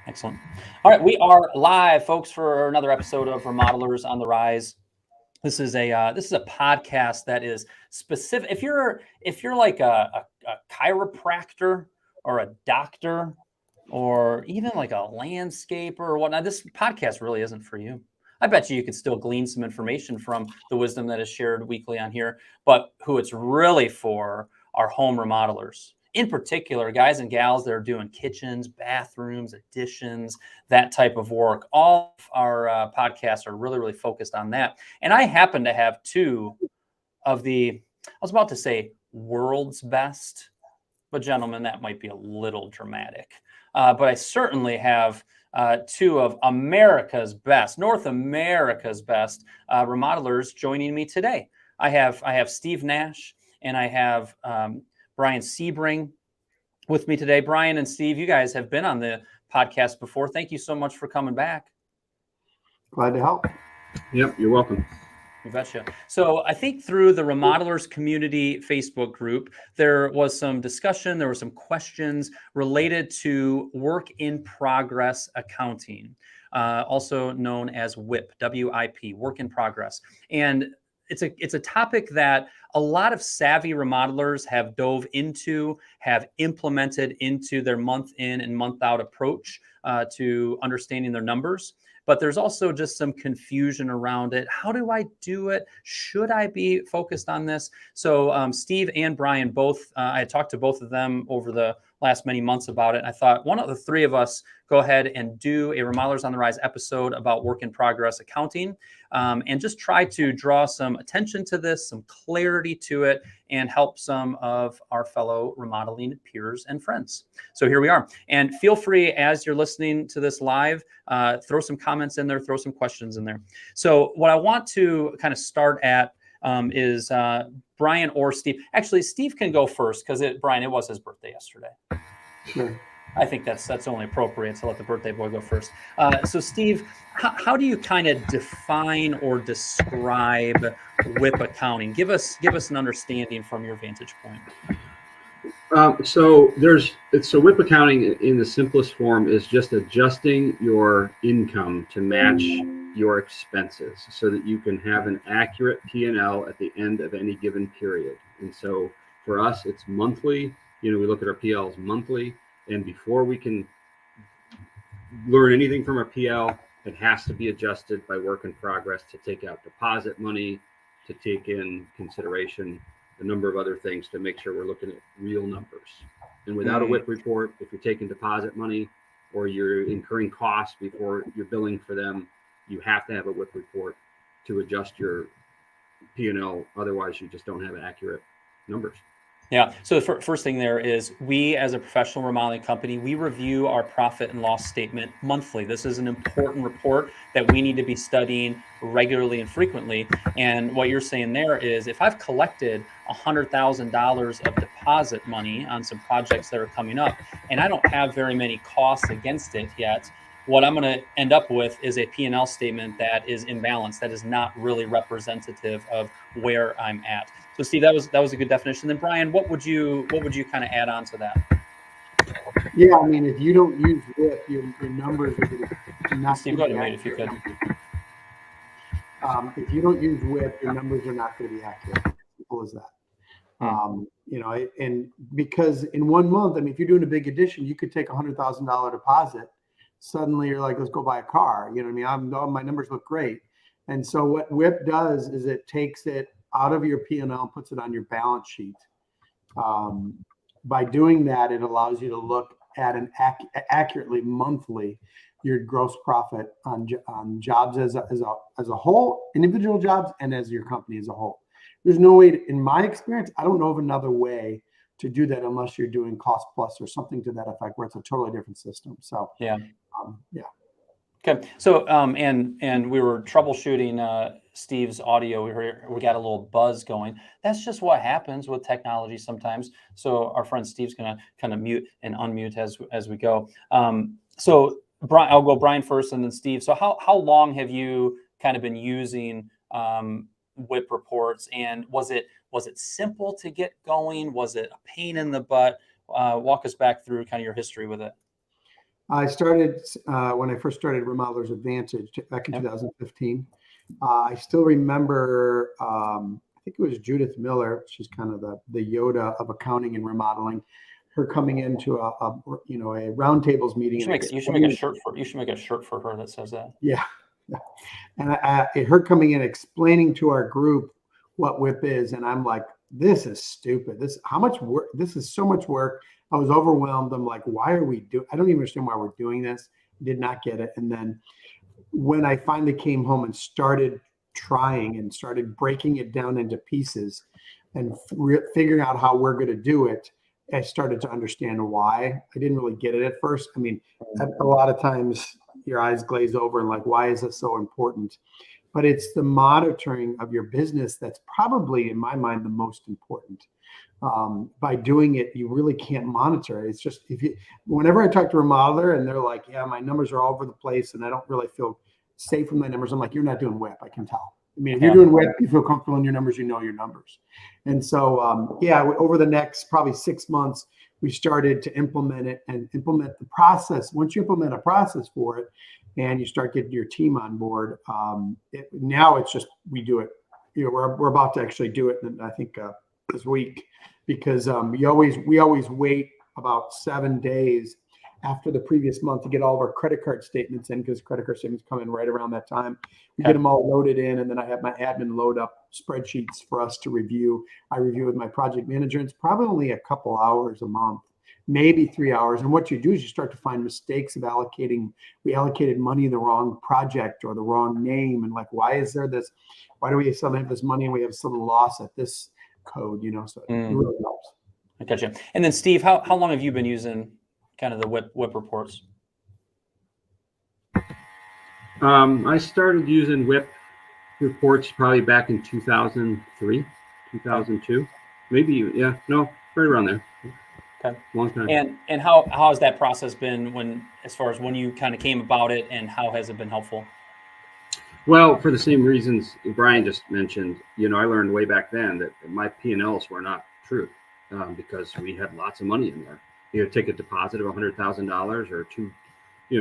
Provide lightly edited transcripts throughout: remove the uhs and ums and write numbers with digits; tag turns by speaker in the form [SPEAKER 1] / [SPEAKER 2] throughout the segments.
[SPEAKER 1] Excellent. All right, we are live, folks, for another episode of Remodelers on the Rise. This is a podcast that is specific. If you're like a chiropractor or a doctor or even like a landscaper or whatnot, this podcast really isn't for you. I bet you could still glean some information from the wisdom that is shared weekly on here, but who it's really for are home remodelers. In particular, guys and gals that are doing kitchens, bathrooms, additions, that type of work. All of our podcasts are really, really focused on that. And I happen to have two of I was about to say world's best, but gentlemen, that might be a little dramatic. But I certainly have two of America's best, North America's best remodelers joining me today. I have Steve Nash and I have Bryan Sebring with me today. Bryan and Steve, you guys have been on the podcast before. Thank you so much for coming back.
[SPEAKER 2] Glad to help.
[SPEAKER 3] Yep, you're welcome.
[SPEAKER 1] You betcha. So I think through the Remodelers Community Facebook group, there was some discussion, there were some questions related to work in progress accounting, also known as WIP, W-I-P, work in progress. And it's a topic that a lot of savvy remodelers have dove into, have implemented into their month in and month out approach to understanding their numbers. But there's also just some confusion around it. How do I do it? Should I be focused on this? So Steve and Bryan both, I had talked to both of them over the last many months about it. And I thought one of the three of us go ahead and do a Remodelers on the Rise episode about work in progress accounting and just try to draw some attention to this, some clarity to it, and help some of our fellow remodeling peers and friends. So here we are. And feel free, as you're listening to this live, throw some comments in there, throw some questions in there. So what I want to kind of start at is Bryan or Steve. Actually, Steve can go first because Bryan, it was his birthday yesterday.
[SPEAKER 2] Sure.
[SPEAKER 1] I think that's only appropriate to let the birthday boy go first. So Steve, how do you kind of define or describe WIP accounting? Give us an understanding from your vantage point.
[SPEAKER 3] So WIP accounting in the simplest form is just adjusting your income to match your expenses so that you can have an accurate P&L at the end of any given period. And so for us, it's monthly. We look at our PLs monthly, and before we can learn anything from our PL, it has to be adjusted by work in progress to take out deposit money, to take in consideration a number of other things to make sure we're looking at real numbers. And without a WIP report, if you're taking deposit money or you're incurring costs before you're billing for them, you have to have a WIP report to adjust your P&L. Otherwise, you just don't have accurate numbers.
[SPEAKER 1] Yeah. So the first thing there is we, as a professional remodeling company, we review our profit and loss statement monthly. This is an important report that we need to be studying regularly and frequently. And what you're saying there is if I've collected $100,000 of deposit money on some projects that are coming up, and I don't have very many costs against it yet, what I'm going to end up with is a P&L statement that is imbalanced, that is not really representative of where I'm at. So Steve, that was a good definition. Then Bryan, what would you kind of add on to that?
[SPEAKER 2] Yeah, I mean, if you don't use WIP, your numbers are going to not.
[SPEAKER 1] Steve, go ahead, mate, if you could.
[SPEAKER 2] If you don't use WIP, your numbers are not going to be accurate. Simple as that. And because in 1 month, I mean, if you're doing a big addition, you could take $100,000 deposit. Suddenly you're like, let's go buy a car. You know what I mean? My numbers look great. And so what WIP does is it takes it out of your P&L and puts it on your balance sheet. By doing that, it allows you to look at an accurately monthly your gross profit on jobs as a whole, individual jobs, and as your company as a whole. There's no way, in my experience, I don't know of another way to do that unless you're doing cost plus or something to that effect, where it's a totally different system. So
[SPEAKER 1] yeah.
[SPEAKER 2] Okay.
[SPEAKER 1] So and we were troubleshooting Steve's audio. We got a little buzz going. That's just what happens with technology sometimes. So our friend Steve's gonna kind of mute and unmute as we go. So Bryan, I'll go Bryan first, and then Steve. So how long have you kind of been using WIP reports, and was it simple to get going? Was it a pain in the butt? Walk us back through kind of your history with it.
[SPEAKER 2] I started when I first started Remodelers Advantage back in 2015. I still remember, I think it was Judith Miller. She's kind of the Yoda of accounting and remodeling. Her coming into a roundtables meeting.
[SPEAKER 1] You should make a shirt for her that says that.
[SPEAKER 2] Yeah. And her coming in explaining to our group what WIP is, and I'm like, this is stupid. How much work? This is so much work. I was overwhelmed. I'm like, why are we doing? I don't even understand why we're doing this. Did not get it. And then when I finally came home and started trying and started breaking it down into pieces and figuring out how we're going to do it, I started to understand why. I didn't really get it at first. I mean, a lot of times your eyes glaze over and like, why is this so important? But it's the monitoring of your business that's probably, in my mind, the most important. By doing it, you really can't monitor. It's just whenever I talk to a remodeler and they're like, yeah, my numbers are all over the place and I don't really feel safe with my numbers. I'm like, you're not doing WIP. I can tell. I mean, if you're doing WIP, you feel comfortable in your numbers, you know your numbers. And so, over the next probably 6 months, we started to implement it and implement the process. Once you implement a process for it and you start getting your team on board, now it's just, we do it. We're about to actually do it, and I think this week, because we always wait about 7 days after the previous month to get all of our credit card statements in, because credit card statements come in right around that time. We get them all loaded in, and then I have my admin load up spreadsheets for us to review. I review with my project manager. It's probably only a couple hours a month, maybe 3 hours. And what you do is you start to find mistakes of allocating. We allocated money in the wrong project or the wrong name, and like, why is there this? Why do we suddenly have this money and we have some loss at this code? So it really helps.
[SPEAKER 1] I gotcha. And then Steve, how long have you been using kind of the WIP reports?
[SPEAKER 3] I started using WIP reports probably back in 2003, 2002, maybe, right around there.
[SPEAKER 1] Okay.
[SPEAKER 3] Long time.
[SPEAKER 1] And how has that process been as far as when you kind of came about it, and how has it been helpful?
[SPEAKER 3] Well, for the same reasons Bryan just mentioned, I learned way back then that my P&Ls were not true because we had lots of money in there. You take a deposit of $100,000 or two,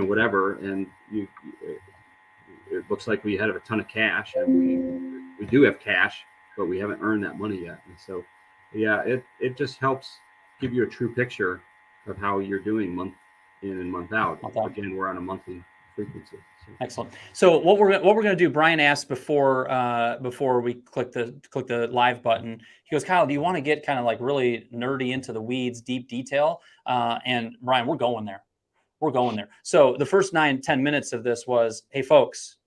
[SPEAKER 3] whatever, and it looks like we had a ton of cash, and we do have cash, but we haven't earned that money yet. And so, it just helps give you a true picture of how you're doing month in and month out. Again, we're on a monthly frequency. So.
[SPEAKER 1] Excellent. So what we're going to do, Bryan asked before we click the live button. He goes, Kyle, do you want to get kind of like really nerdy into the weeds, deep detail? And Bryan, we're going there. So the first 9-10 minutes of this was, hey folks,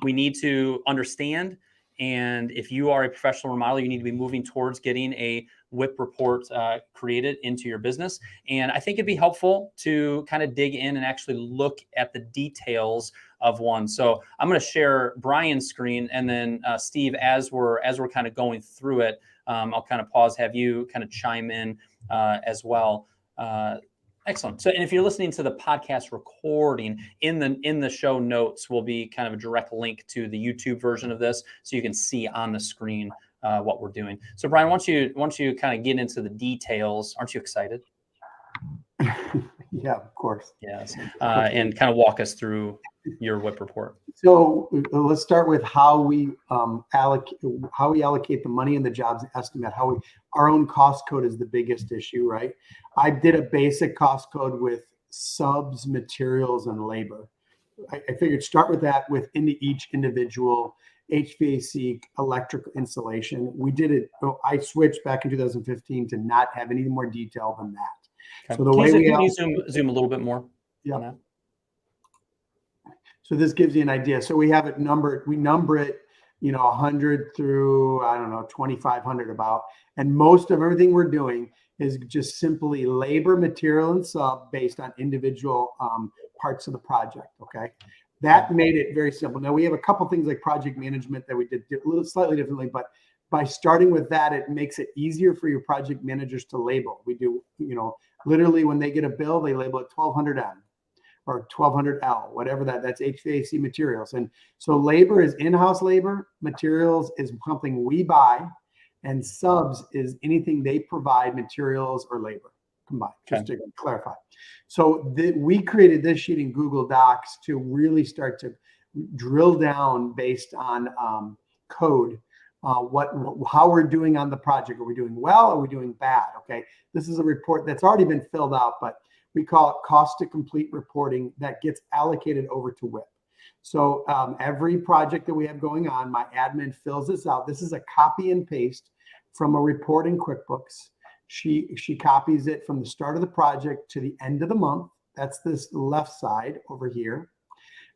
[SPEAKER 1] we need to understand. And if you are a professional remodeler, you need to be moving towards getting a WIP report created into your business. And I think it'd be helpful to kind of dig in and actually look at the details of one. So I'm going to share Bryan's screen, and then Steve, as we're kind of going through it, I'll kind of pause, have you kind of chime in as well. Excellent. So, and if you're listening to the podcast recording, in the show notes will be kind of a direct link to the YouTube version of this, so you can see on the screen what we're doing. So, Bryan, once you kind of get into the details, aren't you excited?
[SPEAKER 2] Yeah, of course.
[SPEAKER 1] Yes. And kind of walk us through your WIP report.
[SPEAKER 2] So let's start with how we allocate the money in the jobs estimate. Our own cost code is the biggest issue, right? I did a basic cost code with subs, materials, and labor. I figured start with that each individual HVAC, electrical installation. We did it. I switched back in 2015 to not have any more detail than that.
[SPEAKER 1] Okay.
[SPEAKER 2] So the way
[SPEAKER 1] can you zoom a little bit more?
[SPEAKER 2] Yeah. So this gives you an idea. So we have it numbered. We number it, 100 through, 2,500 about. And most of everything we're doing is just simply labor, material, and sub based on individual parts of the project. Okay. That made it very simple. Now we have a couple things like project management that we did a little slightly differently, but by starting with that, it makes it easier for your project managers to label. We do, literally when they get a bill, they label it 1200M or 1200L, whatever that's HVAC materials. And so labor is in-house labor, materials is something we buy, and subs is anything they provide, materials or labor. combined, just to clarify. So we created this sheet in Google Docs to really start to drill down based on code, how we're doing on the project. Are we doing well? Are we doing bad? Okay, this is a report that's already been filled out, but we call it cost to complete reporting that gets allocated over to WIP. So every project that we have going on, my admin fills this out. This is a copy and paste from a report in QuickBooks. She copies it from the start of the project to the end of the month. That's this left side over here.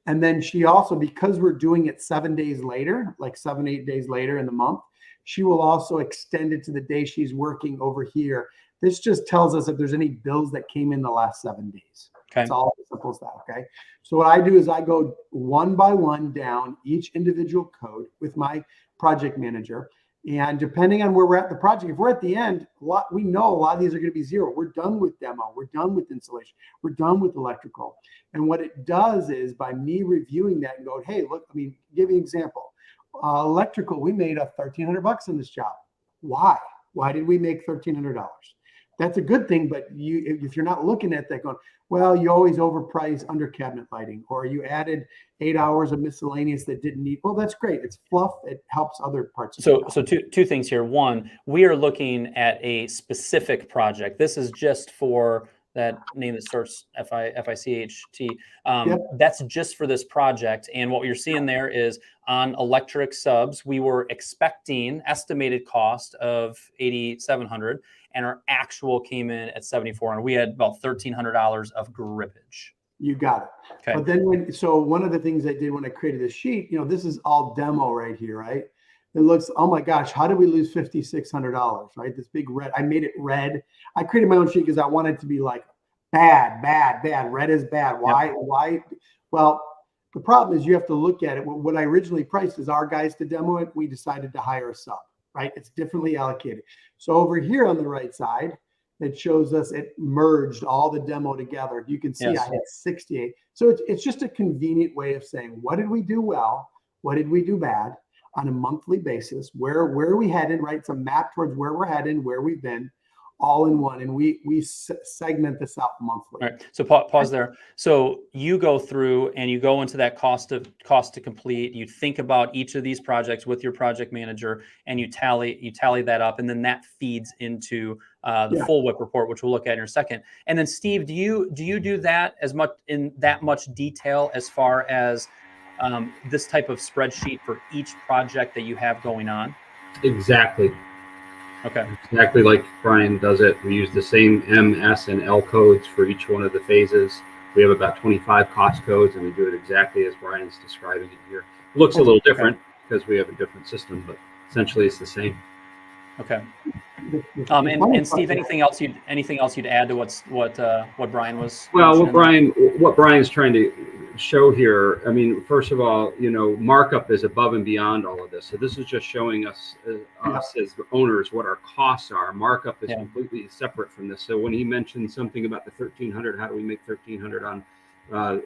[SPEAKER 2] And then she also, because we're doing it 7 days later, like 7, 8 days later in the month, she will also extend it to the day she's working over here. This just tells us if there's any bills that came in the last 7 days.
[SPEAKER 1] Okay.
[SPEAKER 2] It's all as simple as that. Okay. So what I do is I go one by one down each individual code with my project manager. And depending on where we're at the project, if we're at the end, we know a lot of these are going to be zero. We're done with demo. We're done with installation. We're done with electrical. And what it does is by me reviewing that and going, hey, look, I mean, give you an example. Electrical, we made $1,300 in this job. Why? Why did we make $1,300? That's a good thing, but if you're not looking at that going, well, you always overprice under cabinet lighting, or you added 8 hours of miscellaneous that didn't need. Well, that's great. It's fluff. It helps other parts.
[SPEAKER 1] So two things here. One, we are looking at a specific project. This is just for that name that starts FICHT.
[SPEAKER 2] Yep.
[SPEAKER 1] That's just for this project. And what you're seeing there is on electric subs, we were expecting estimated cost of $8,700, and our actual came in at $7,400. We had about $1,300 of grippage.
[SPEAKER 2] You got it.
[SPEAKER 1] Okay.
[SPEAKER 2] But then so one of the things I did when I created this sheet, this is all demo right here, right? It looks, oh my gosh, how did we lose $5,600, right? This big red, I made it red. I created my own sheet because I wanted it to be like bad, bad, bad. Red is bad. Why?
[SPEAKER 1] Yep.
[SPEAKER 2] Why? Well, the problem is you have to look at it. What I originally priced is our guys to demo it. We decided to hire a sub, right? It's differently allocated. So over here on the right side, it shows us it merged all the demo together. You can see
[SPEAKER 1] Yes.
[SPEAKER 2] I had 68. So it's just a convenient way of saying, what did we do well? What did we do bad? On a monthly basis, where are we headed, right? It's a map towards where we're headed, where we've been, all in one. And we segment this out monthly.
[SPEAKER 1] All right. So pause there. So you go through and you go into that cost to complete. You think about each of these projects with your project manager, and you tally that up, and then that feeds into the full WIP report, which we'll look at in a second. And then Steve, do you do that as much in that much detail as far as this type of spreadsheet for each project that you have going on?
[SPEAKER 3] Exactly.
[SPEAKER 1] Okay.
[SPEAKER 3] Exactly like Bryan does it. We use the same M, S, and L codes for each one of the phases. We have about 25 cost codes, and we do it exactly as Bryan's describing it here. It looks a little different because we have a different system, but essentially it's the same.
[SPEAKER 1] Okay. And Steve, anything else you'd add to what Bryan was?
[SPEAKER 3] Well, what Bryan's trying to show here. I mean, first of all, markup is above and beyond all of this. So this is just showing us as the owners what our costs are. Markup is completely separate from this. So when he mentioned something about the 1,300, how do we make 1,300 on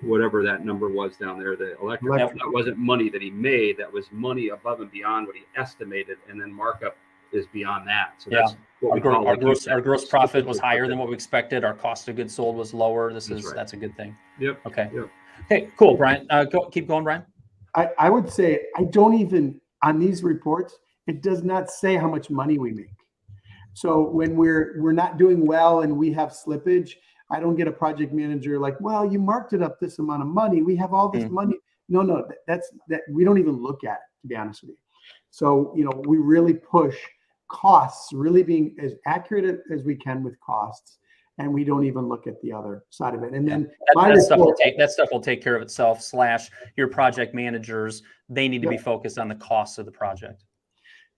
[SPEAKER 3] whatever that number was down there, the electric? That wasn't money that he made. That was money above and beyond what he estimated, and then markup is beyond that. So that's what we call
[SPEAKER 1] our gross profit was higher than what we expected. Our cost of goods sold was lower. That's a good thing.
[SPEAKER 3] Yep.
[SPEAKER 1] Okay.
[SPEAKER 3] Yep.
[SPEAKER 1] Okay, cool, Bryan. Keep going, Bryan.
[SPEAKER 2] I would say I don't even, on these reports, it does not say how much money we make. So when we're not doing well and we have slippage, I don't get a project manager like, well, you marked it up this amount of money. We have all this money. No, that's we don't even look at it, to be honest with you. So, we really push costs, really being as accurate as we can with costs, and we don't even look at the other side of it. And then
[SPEAKER 1] that stuff will take care of itself. / your project managers, they need to be focused on the costs of the project.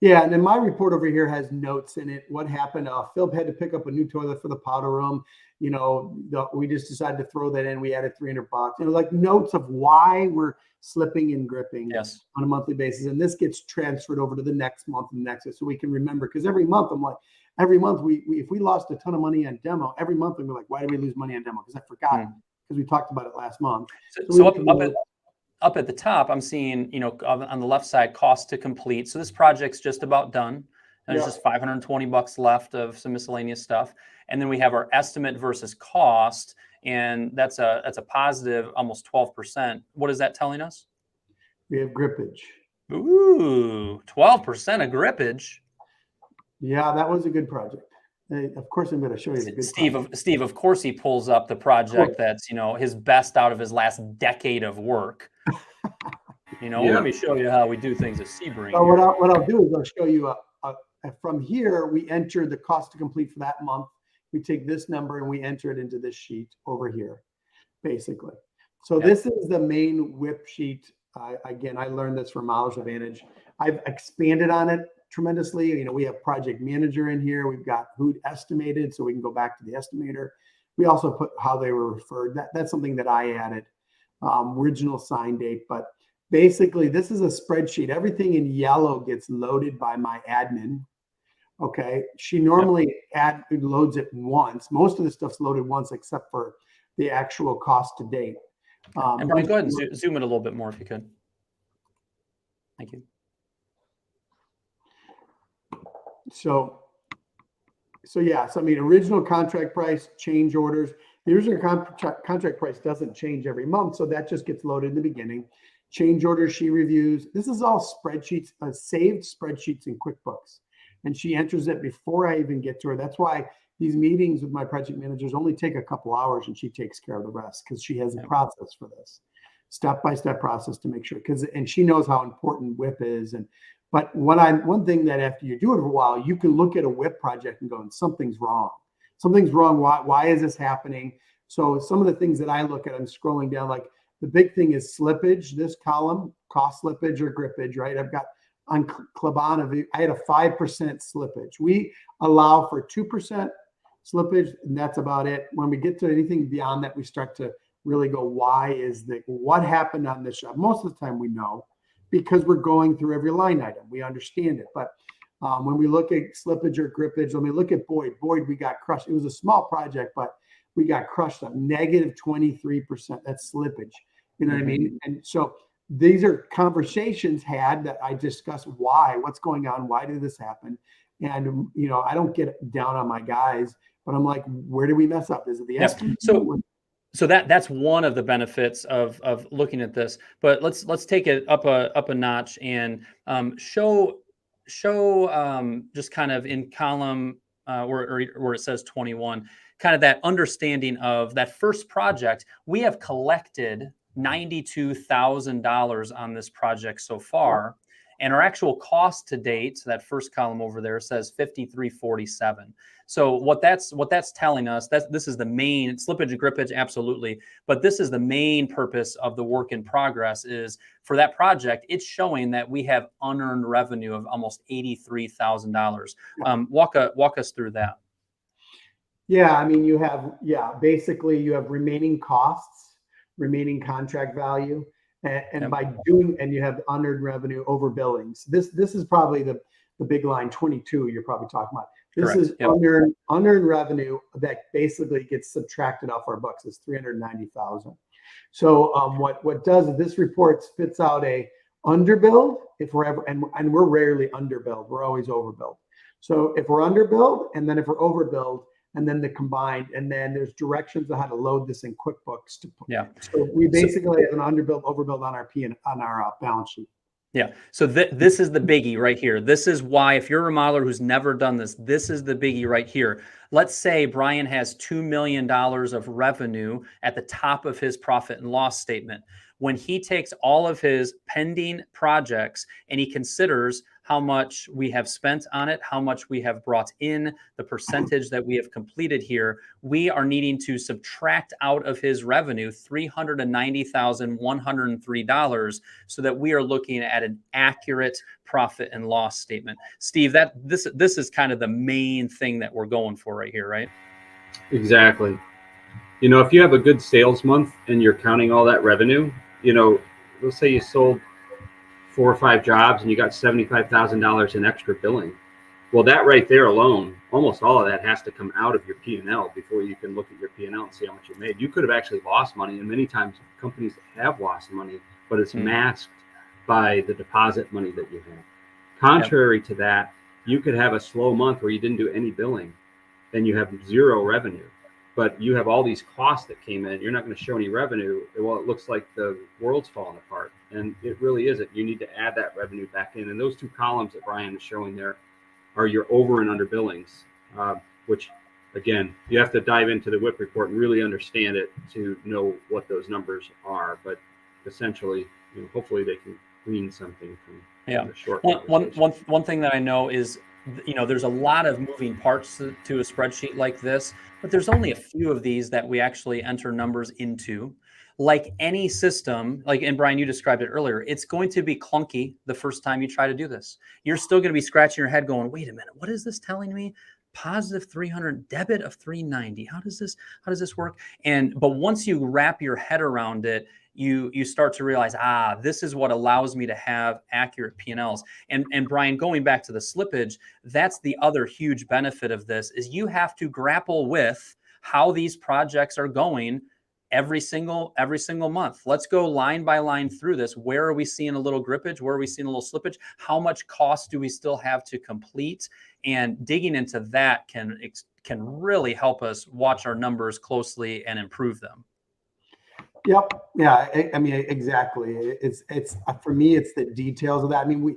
[SPEAKER 2] Yeah, and then my report over here has notes in it. What happened? Phil had to pick up a new toilet for the powder room. We just decided to throw that in. We added $300. Like notes of why we're slipping and gripping on a monthly basis. And this gets transferred over to the next month and the next, so we can remember. Because every month I'm like, if we lost a ton of money on demo, every month we're like, why did we lose money on demo? Because I forgot, because we talked about it last month.
[SPEAKER 1] So up at the top, I'm seeing, on the left side, cost to complete. So this project's just about done. There's just $520 left of some miscellaneous stuff. and then we have our estimate versus cost, and that's a positive almost 12%. What is that telling us?
[SPEAKER 2] We have grippage.
[SPEAKER 1] Ooh, 12% of grippage.
[SPEAKER 2] Yeah, that was a good project. Of course, I'm going to show you the good
[SPEAKER 1] Steve, of course, he pulls up the project that's, his best out of his last decade of work. Let me show you how we do things at Sebring.
[SPEAKER 2] So what I'll do is I'll show you from here, we enter the cost to complete for that month. We take this number and we enter it into this sheet over here, basically. So this is the main WIP sheet. Again, I learned this from Mileage Advantage. I've expanded on it tremendously. We have project manager in here. We've got who estimated, so we can go back to the estimator. We also put how they were referred. That's something that I added. Original sign date, but basically this is a spreadsheet. Everything in yellow gets loaded by my admin. Okay, she normally loads it once. Most of the stuff's loaded once, except for the actual cost to date.
[SPEAKER 1] And Bryan, go ahead and zoom in a little bit more if you could. Thank you.
[SPEAKER 2] So I mean, original contract price, change orders. The original contract price doesn't change every month, so that just gets loaded in the beginning. Change orders she reviews. This is all spreadsheets, saved spreadsheets in QuickBooks, and she enters it before I even get to her. That's why these meetings with my project managers only take a couple hours, and she takes care of the rest because she has a process for this, step-by-step process to make sure. And she knows how important WIP is. But one thing that after you do it for a while, you can look at a WIP project and go, something's wrong. Something's wrong. Why is this happening? So some of the things that I look at, I'm scrolling down, like the big thing is slippage. This column, cost slippage or grippage, right? I've got on Klebana, I had a 5% slippage. We allow for 2% slippage, and that's about it. When we get to anything beyond that, we start to really go, what happened on this job? Most of the time we know, because we're going through every line item. We understand it. But when we look at slippage or grippage, when we look at Boyd, we got crushed. It was a small project, but we got crushed at negative 23%. That's slippage. You know what I mean? And so these are conversations had that I discuss what's going on? Why did this happen? And, I don't get down on my guys, but I'm like, where do we mess up? Is it the estimate?
[SPEAKER 1] So that's one of the benefits of looking at this. But let's take it up a notch and show just kind of in column where it says 21, kind of that understanding of that first project. We have collected $92,000 on this project so far, and our actual cost to date, so that first column over there says $53.47. So what that's telling us, this is the main slippage and grippage, absolutely, but this is the main purpose of the work in progress. Is for that project, it's showing that we have unearned revenue of almost $83,000. Walk us through that.
[SPEAKER 2] Yeah, I mean, basically you have remaining costs, remaining contract value, and by doing, and you have unearned revenue over billings. This is probably the big line 22 you're probably talking about. This is unearned revenue that basically gets subtracted off our books is $390,000. So what does is this report spits out a underbilled if we're ever, and we're rarely underbilled, we're always overbilled. So if we're underbilled, and then if we're overbilled, and then the combined, and then there's directions on how to load this in QuickBooks to put. So we basically have an underbilled, overbilled on our balance sheet.
[SPEAKER 1] Yeah. So this is the biggie right here. This is why, if you're a remodeler who's never done this, this is the biggie right here. Let's say Bryan has $2 million of revenue at the top of his profit and loss statement. When he takes all of his pending projects and he considers how much we have spent on it, how much we have brought in, the percentage that we have completed here, we are needing to subtract out of his revenue $390,103 so that we are looking at an accurate profit and loss statement. Steve, this is kind of the main thing that we're going for right here, right?
[SPEAKER 3] Exactly. If you have a good sales month and you're counting all that revenue, let's say you sold 4 or 5 jobs and you got $75,000 in extra billing. Well, that right there alone, almost all of that has to come out of your P&L before you can look at your P&L and see how much you made. You could have actually lost money, and many times companies have lost money, but it's masked by the deposit money that you have. Contrary to that, you could have a slow month where you didn't do any billing, and you have zero revenue, but you have all these costs that came in. You're not going to show any revenue. Well, it looks like the world's falling apart, and it really isn't. You need to add that revenue back in. And those two columns that Bryan is showing there are your over and under billings, which, again, you have to dive into the WIP report and really understand it to know what those numbers are. But essentially, hopefully they can glean something from the short
[SPEAKER 1] one thing that I know is, there's a lot of moving parts to a spreadsheet like this, but there's only a few of these that we actually enter numbers into. Like any system, and Bryan, you described it earlier, it's going to be clunky the first time you try to do this. You're still going to be scratching your head going, wait a minute, what is this telling me? Positive 300, debit of 390. How does this work? But once you wrap your head around it, you start to realize, this is what allows me to have accurate P&Ls. And Bryan, going back to the slippage, that's the other huge benefit of this, is you have to grapple with how these projects are going every single month. Let's go line by line through this. Where are we seeing a little grippage? Where are we seeing a little slippage? How much cost do we still have to complete? And digging into that can really help us watch our numbers closely and improve them.
[SPEAKER 2] Yep. Yeah. I mean, exactly. It's for me, it's the details of that. I mean,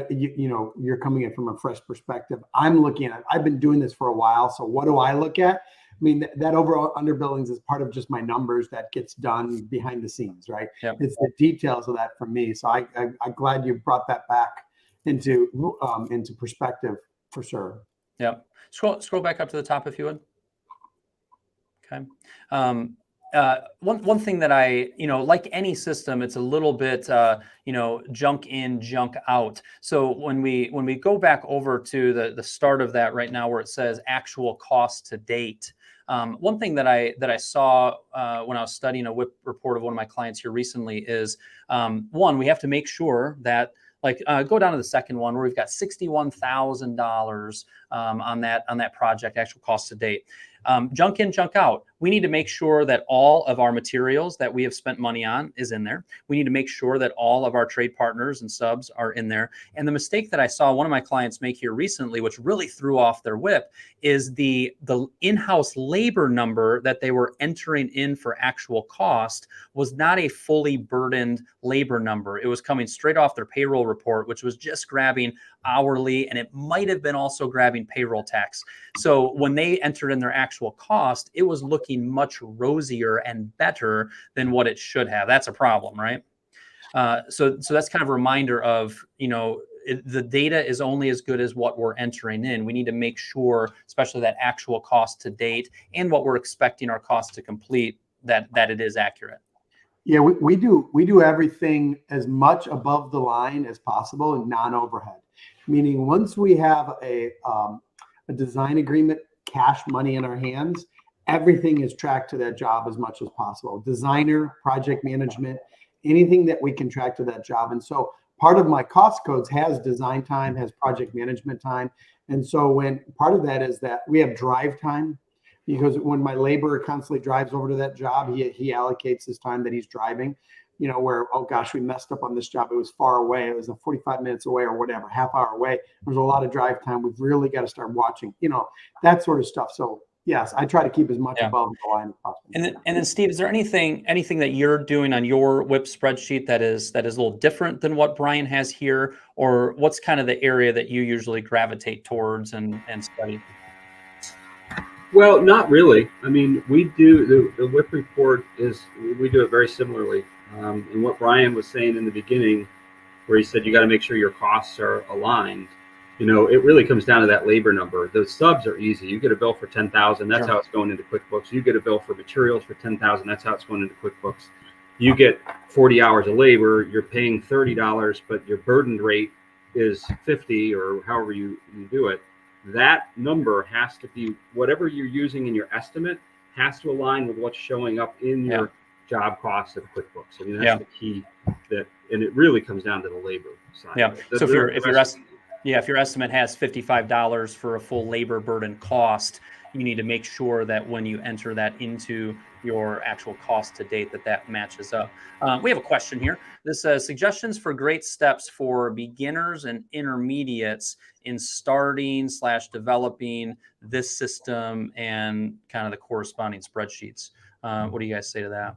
[SPEAKER 2] you're coming in from a fresh perspective. I'm looking at, I've been doing this for a while. So what do I look at? I mean, that overall under billings is part of just my numbers that gets done behind the scenes, right?
[SPEAKER 1] Yep.
[SPEAKER 2] It's the details of that for me. So I'm glad you brought that back into perspective for sure.
[SPEAKER 1] Yep. Scroll back up to the top if you would. Okay. One thing that I, like any system, it's a little bit, junk in, junk out. So when we go back over to the start of that right now, where it says actual cost to date, one thing that I saw when I was studying a WIP report of one of my clients here recently is, one, we have to make sure that, go down to the second one where we've got $61,000 on that project, actual cost to date. Junk in, junk out. We need to make sure that all of our materials that we have spent money on is in there. We need to make sure that all of our trade partners and subs are in there. And the mistake that I saw one of my clients make here recently, which really threw off their WIP, is the in-house labor number that they were entering in for actual cost was not a fully burdened labor number. It was coming straight off their payroll report, which was just grabbing hourly, and it might have been also grabbing payroll tax. So when they entered in their actual cost, it was looking much rosier and better than what it should have. That's a problem, right? So that's kind of a reminder of, the data is only as good as what we're entering in. We need to make sure, especially that actual cost to date and what we're expecting our cost to complete, that it is accurate.
[SPEAKER 2] Yeah, we do everything as much above the line as possible and non-overhead. Meaning once we have a design agreement, cash money in our hands, everything is tracked to that job as much as possible. Designer, project management, anything that we can track to that job. And so part of my cost codes has design time, has project management time. And so when part of that is that we have drive time, because when my laborer constantly drives over to that job, he allocates his time that he's driving, where, oh gosh, we messed up on this job. It was far away. It was 45 minutes away or whatever, half hour away. There's a lot of drive time. We've really got to start watching, that sort of stuff. So yes, I try to keep as much above the line as possible.
[SPEAKER 1] And then Steve, is there anything that you're doing on your WIP spreadsheet that is a little different than what Bryan has here, or what's kind of the area that you usually gravitate towards and study?
[SPEAKER 3] Well, not really. I mean, we do the WIP report we do it very similarly. And what Bryan was saying in the beginning, where he said you got to make sure your costs are aligned. It really comes down to that labor number. The subs are easy. You get a bill for $10,000. That's how it's going into QuickBooks. You get a bill for materials for $10,000. That's how it's going into QuickBooks. You get 40 hours of labor. You're paying $30, but your burdened rate is 50 or however you do it. That number has to be, whatever you're using in your estimate has to align with what's showing up in your job costs of QuickBooks. I mean, that's the key, and it really comes down to the labor side.
[SPEAKER 1] Yeah. So if your estimate has $55 for a full labor burden cost, you need to make sure that when you enter that into your actual cost to date, that matches up. We have a question here. This says suggestions for great steps for beginners and intermediates in starting / developing this system and kind of the corresponding spreadsheets. What do you guys say to that?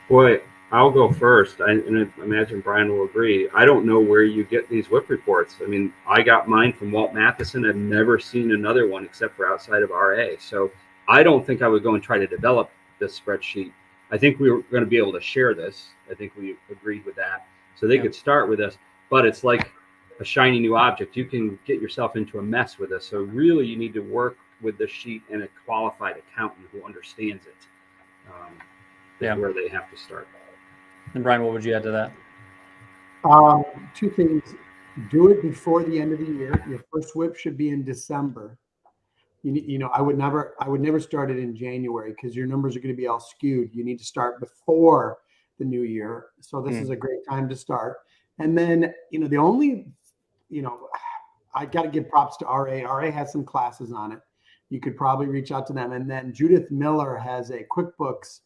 [SPEAKER 3] Boy, I'll go first. And I imagine Bryan will agree. I don't know where you get these WIP reports. I mean, I got mine from Walt Matheson. I've never seen another one except for outside of RA. So I don't think I would go and try to develop this spreadsheet. I think we were going to be able to share this. I think we agreed with that. So they could start with us, but it's like a shiny new object. You can get yourself into a mess with this. So really you need to work with the sheet and a qualified accountant who understands it. Where they have to start.
[SPEAKER 1] And Bryan, what would you add to that?
[SPEAKER 2] Two things. Do it before the end of the year. Your first WIP should be in December. You know, I would never start it in January because your numbers are going to be all skewed. You need to start before the new year. So this is a great time to start. And then, you know, the only, you know, I got to give props to RA. RA has some classes on it. You could probably reach out to them. And then Judith Miller has a QuickBooks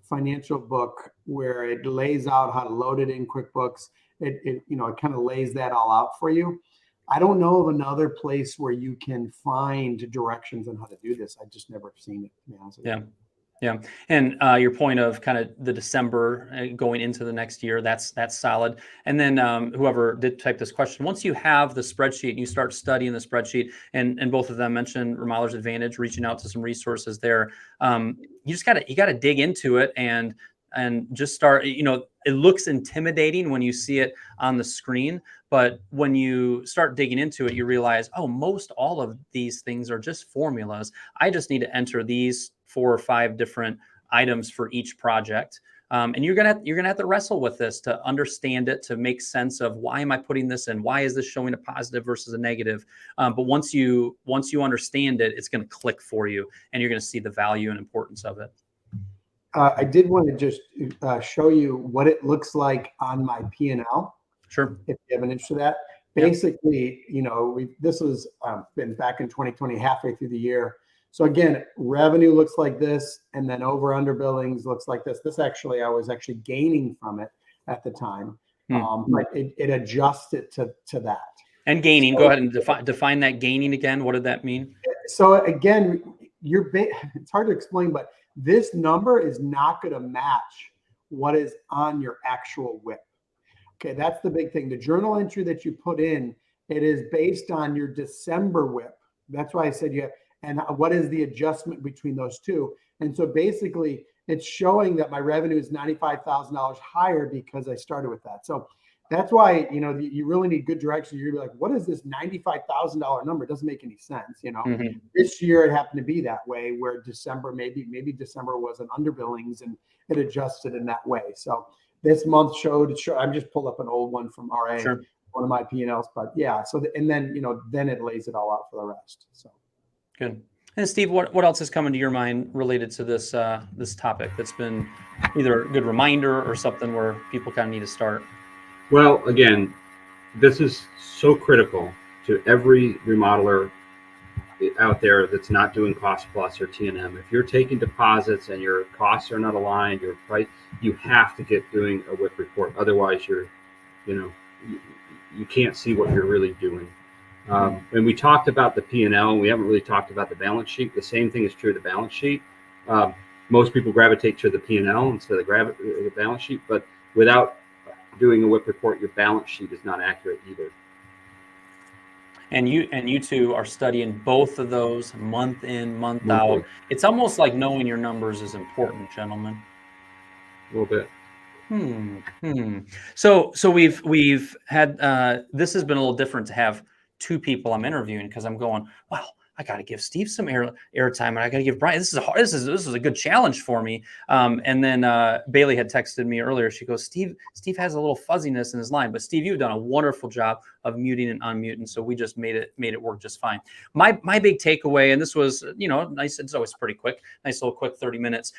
[SPEAKER 2] financial book where it lays out how to load it in QuickBooks. It kind of lays that all out for you. I don't know of another place where you can find directions on how to do this. I've just never seen it, to be honest with you.
[SPEAKER 1] Yeah. And your point of kind of the December going into the next year, that's solid. And then whoever did type this question, once you have the spreadsheet and you start studying the spreadsheet, and both of them mentioned Remodeler's Advantage, reaching out to some resources there, you got to dig into it and just start. You know, it looks intimidating when you see it on the screen, but when you start digging into it, you realize, oh, most all of these things are just formulas. I just need to enter these 4 or 5 different items for each project. And you're gonna have to wrestle with this to understand it, to make sense of why am I putting this in? Why is this showing a positive versus a negative? But once you understand it, it's going to click for you, and you're going to see the value and importance of it.
[SPEAKER 2] I did want to just show you what it looks like on my P&L.
[SPEAKER 1] Sure.
[SPEAKER 2] If you have an interest in that. Basically, you know, this was been back in 2020, halfway through the year. So again, revenue looks like this, and then over under billings looks like this. This actually, I was actually gaining from it at the time, but it adjusts it to that.
[SPEAKER 1] And gaining, go ahead and define that gaining again. What did that mean?
[SPEAKER 2] So again, it's hard to explain, but this number is not going to match what is on your actual WIP. Okay, that's the big thing. The journal entry that you put in, it is based on your December WIP. That's why I said you have. And what is the adjustment between those two? And so basically, it's showing that my revenue is $95,000 higher because I started with that. So that's why, you know, you really need good direction. You're gonna be like, what is this $95,000 number? It doesn't make any sense, you know. This year it happened to be that way, where December, maybe December was an underbillings and it adjusted in that way. So this month showed. I'm just pulled up an old one from RA, one of my P&Ls, but yeah. So and then, you know, then it lays it all out for the rest. So.
[SPEAKER 1] Good. And Steve, what else is coming to your mind related to this this topic that's been either a good reminder or something where people kind of need to start?
[SPEAKER 3] Well, again, this is so critical to every remodeler out there that's not doing cost plus or T&M. If you're taking deposits and your costs are not aligned, your price, you have to get doing a WIP report. Otherwise, you can't see what you're really doing. And we talked about the P&L, and we haven't really talked about the balance sheet. The same thing is true of the balance sheet. Most people gravitate to the P&L instead of the balance sheet, but without doing a WIP report, your balance sheet is not accurate either.
[SPEAKER 1] And you two are studying both of those month in, month out. It's almost like knowing your numbers is important, gentlemen.
[SPEAKER 3] A little bit.
[SPEAKER 1] So we've had this has been a little different to have 2 people I'm interviewing, because I'm going, well, I got to give Steve some airtime, and I got to give Bryan. This is a good challenge for me. And then Bailey had texted me earlier. She goes, Steve has a little fuzziness in his line, but Steve, you've done a wonderful job of muting and unmuting. So we just made it work just fine. My big takeaway, and this was, you know, nice. It's always pretty quick, nice little quick 30 minutes.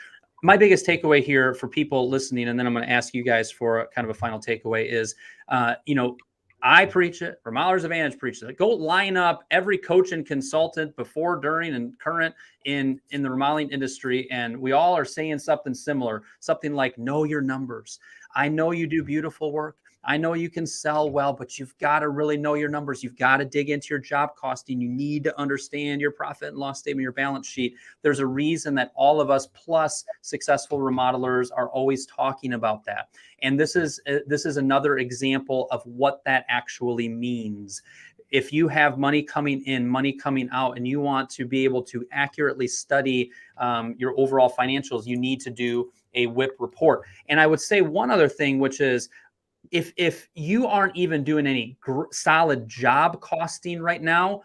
[SPEAKER 1] My biggest takeaway here for people listening, and then I'm going to ask you guys for kind of a final takeaway, is, you know, I preach it. Remodelers Advantage preaches it. Go line up every coach and consultant before, during, and current in the remodeling industry, and we all are saying something similar, something like, know your numbers. I know you do beautiful work. I know you can sell well, but you've got to really know your numbers. You've got to dig into your job costing. You need to understand your profit and loss statement, your balance sheet. There's a reason that all of us plus successful remodelers are always talking about that. And this is another example of what that actually means. If you have money coming in, money coming out, and you want to be able to accurately study your overall financials, you need to do a WIP report. And I would say one other thing, which is, if you aren't even doing any solid job costing right now,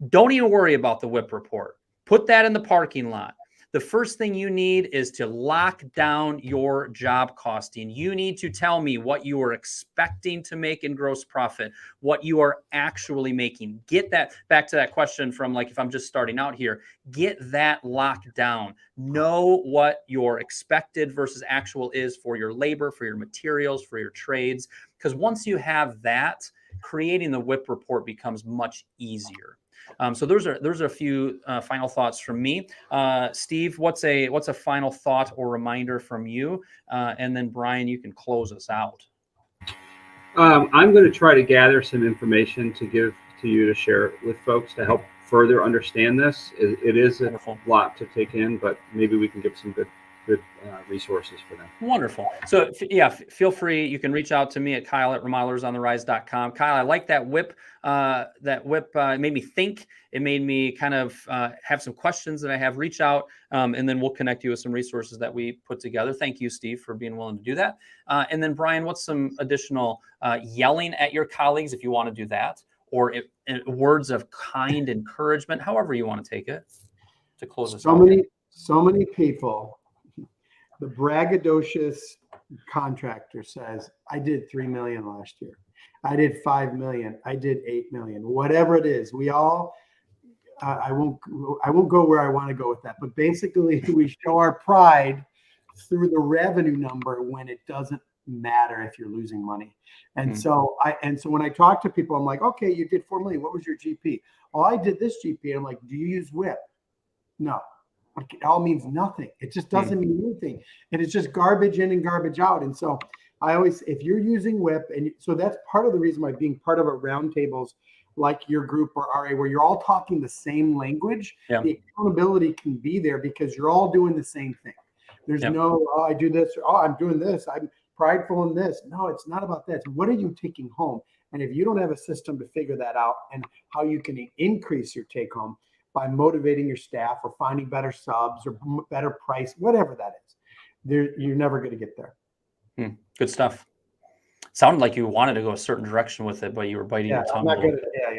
[SPEAKER 1] don't even worry about the WIP report. Put that in the parking lot. The first thing you need is to lock down your job costing. You need to tell me what you are expecting to make in gross profit, what you are actually making. Get that back to that question from, like, if I'm just starting out here, get that locked down. Know what your expected versus actual is for your labor, for your materials, for your trades. Because once you have that, creating the WIP report becomes much easier. So those are a few final thoughts from me. Steve, what's a final thought or reminder from you? And then Bryan, you can close us out.
[SPEAKER 3] I'm going to try to gather some information to give to you to share with folks to help further understand this. It is a
[SPEAKER 1] Wonderful.
[SPEAKER 3] lot to take in, but maybe we can give some good resources for them.
[SPEAKER 1] Wonderful. So yeah, feel free. You can reach out to me at Kyle@remodelersontherise.com. Kyle, I like that WIP. It made me think. It made me kind of have some questions that I have. Reach out, and then we'll connect you with some resources that we put together. Thank you, Steve, for being willing to do that. And then Bryan, what's some additional yelling at your colleagues if you want to do that, or words of kind encouragement, however you want to take it, to close us out?
[SPEAKER 2] So many people. The braggadocious contractor says, I did 3 million last year. I did 5 million. I did 8 million, whatever it is. We all, I won't go where I want to go with that, but basically we show our pride through the revenue number when it doesn't matter if you're losing money. And so when I talk to people, I'm like, okay, you did 4 million. What was your GP? Oh, I did this GP. And I'm like, do you use WIP? No. It all means nothing. It just doesn't mean anything. And it's just garbage in and garbage out. And so I always, if you're using WIP, and so that's part of the reason why being part of a roundtables like your group or RA, where you're all talking the same language, the accountability can be there because you're all doing the same thing. There's no, oh, I do this, or, oh, I'm doing this, I'm prideful in this. No, it's not about that. So what are you taking home? And if you don't have a system to figure that out and how you can increase your take home, by motivating your staff or finding better subs or better price, whatever that is, you're never going to get there.
[SPEAKER 1] Good stuff. Sounded like you wanted to go a certain direction with it, but you were biting your tongue.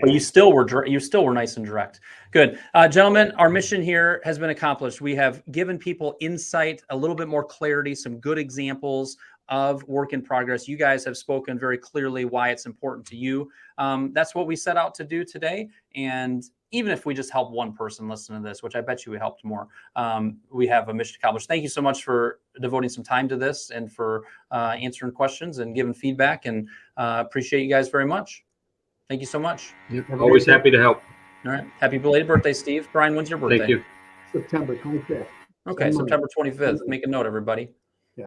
[SPEAKER 1] But you still were nice and direct. Good. Gentlemen, our mission here has been accomplished. We have given people insight, a little bit more clarity, some good examples of work in progress. You guys have spoken very clearly why it's important to you. That's what we set out to do today. And even if we just help one person listen to this, which I bet you we helped more, we have a mission accomplished. Thank you so much for devoting some time to this and for answering questions and giving feedback. And appreciate you guys very much. Thank you so much.
[SPEAKER 3] Yep. Always happy to help.
[SPEAKER 1] All right. Happy belated birthday, Steve. Bryan, when's your birthday?
[SPEAKER 2] Thank you. September 25th.
[SPEAKER 1] Okay, September 25th. Make a note, everybody.